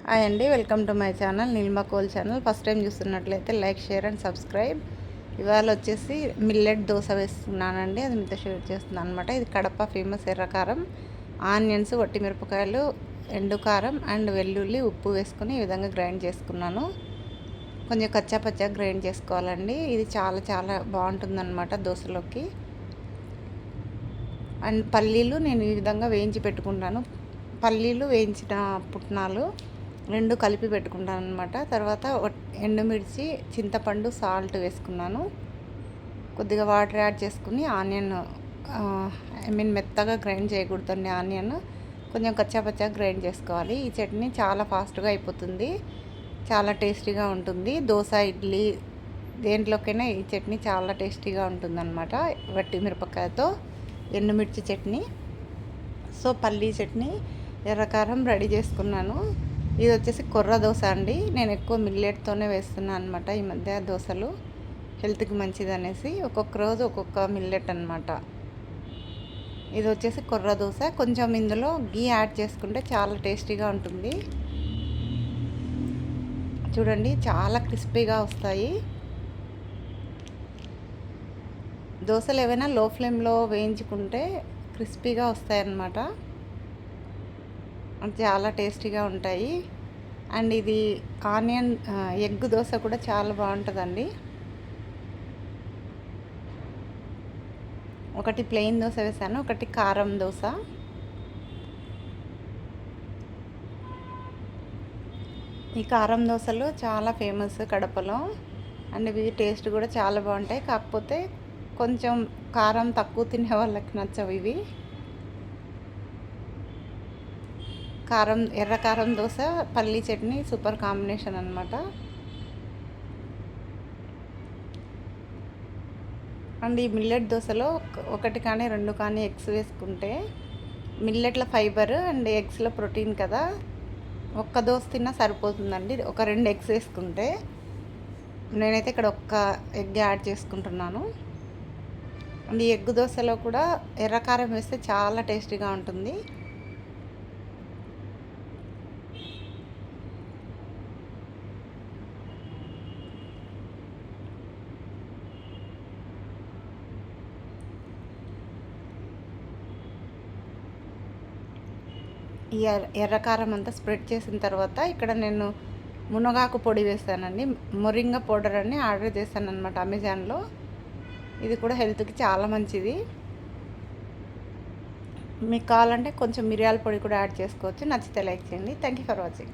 Hi అండి, welcome to my channel Neelima coal channel. First time చూస్తున్నట్లయితే like, share and subscribe. ఇవాళ వచ్చేసి millet dosa వేస్తున్నానండి, అది మీతో షేర్ చేస్తున్నాను అనమాట. ఇది కడప ఫేమస్ ఎర్రకారం, ఆనియన్స్, వట్టిమిరపకాయలు, ఎండు కారం అండ్ వెల్లుల్లి, ఉప్పు వేసుకొని ఈ విధంగా గ్రైండ్ చేసుకున్నాను. కొంచెం కచ్చా పచ్చా గ్రైండ్ చేసుకోవాలండి. ఇది చాలా చాలా బాగుంటుందన్నమాట దోశలోకి. అండ్ పల్లీలు నేను ఈ విధంగా వేయించి పెట్టుకుంటాను. పల్లీలు, వేయించిన పుట్నాలు రెండు కలిపి పెట్టుకుంటాను అనమాట. తర్వాత ఎండుమిర్చి, చింతపండు, సాల్ట్ వేసుకున్నాను. కొద్దిగా వాటర్ యాడ్ చేసుకుని ఆనియన్ మెత్తగా గ్రైండ్ చేయకూడదండి. ఆనియన్ కొంచెం కచ్చాపచ్చా గ్రైండ్ చేసుకోవాలి. ఈ చట్నీ చాలా ఫాస్ట్గా అయిపోతుంది, చాలా టేస్టీగా ఉంటుంది. దోశ, ఇడ్లీ దేంట్లోకైనా ఈ చట్నీ చాలా టేస్టీగా ఉంటుందన్నమాట. వట్టి మిరపకాయతో ఎండుమిర్చి చట్నీ. సో పల్లీ చట్నీ, ఎర్రకారం రెడీ చేసుకున్నాను. ఇది వచ్చేసి కొర్ర దోశ అండి. నేను ఎక్కువ మిల్లెట్తోనే వేస్తున్నాను అనమాట ఈ మధ్య దోశలు, హెల్త్కి మంచిది అనేసి. ఒక్కొక్క రోజు ఒక్కొక్క మిల్లెట్ అనమాట. ఇది వచ్చేసి కొర్ర దోశ. కొంచెం ఇందులో గీ యాడ్ చేసుకుంటే చాలా టేస్టీగా ఉంటుంది. చూడండి, చాలా క్రిస్పీగా వస్తాయి. దోశలు ఏవైనా లో ఫ్లేమ్లో వేయించుకుంటే క్రిస్పీగా వస్తాయి అన్నమాట. చాలా టేస్టీగా ఉంటాయి. అండ్ ఇది ఆనియన్ ఎగ్ దోశ కూడా చాలా బాగుంటుందండి. ఒకటి ప్లెయిన్ దోశ వేసాను, ఒకటి కారం దోశ. ఈ కారం దోశలు చాలా ఫేమస్ కడపలో. అండ్ ఇవి టేస్ట్ కూడా చాలా బాగుంటాయి. కాకపోతే కొంచెం కారం తక్కువ తినే వాళ్ళకి నచ్చవు ఇవి. ఎర్ర కారం దోశ, పల్లీ చట్నీ సూపర్ కాంబినేషన్ అనమాట. అండ్ ఈ మిల్లెట్ దోశలో ఒకటి కానీ రెండు కానీ ఎగ్స్ వేసుకుంటే, మిల్లెట్ల ఫైబర్ అండ్ ఎగ్స్లో ప్రోటీన్ కదా, ఒక్క దోశ తిన్నా సరిపోతుందండి. ఒక 2 ఎగ్స్ వేసుకుంటే. నేనైతే ఇక్కడ ఒక్క ఎగ్ యాడ్ చేసుకుంటున్నాను. అండ్ ఈ ఎగ్ దోశలో కూడా ఎర్రకారం వేస్తే చాలా టేస్టీగా ఉంటుంది. ఈ ఎర్రకారం అంతా స్ప్రెడ్ చేసిన తర్వాత ఇక్కడ నేను మునగాకు పొడి వేస్తానండి. మొరింగా పౌడర్ అని ఆర్డర్ చేశాను అనమాట అమెజాన్లో. ఇది కూడా హెల్త్కి చాలా మంచిది. మీకు కావాలంటే కొంచెం మిరియాల పొడి కూడా యాడ్ చేసుకోవచ్చు. నచ్చితే లైక్ చేయండి. Thank you for watching.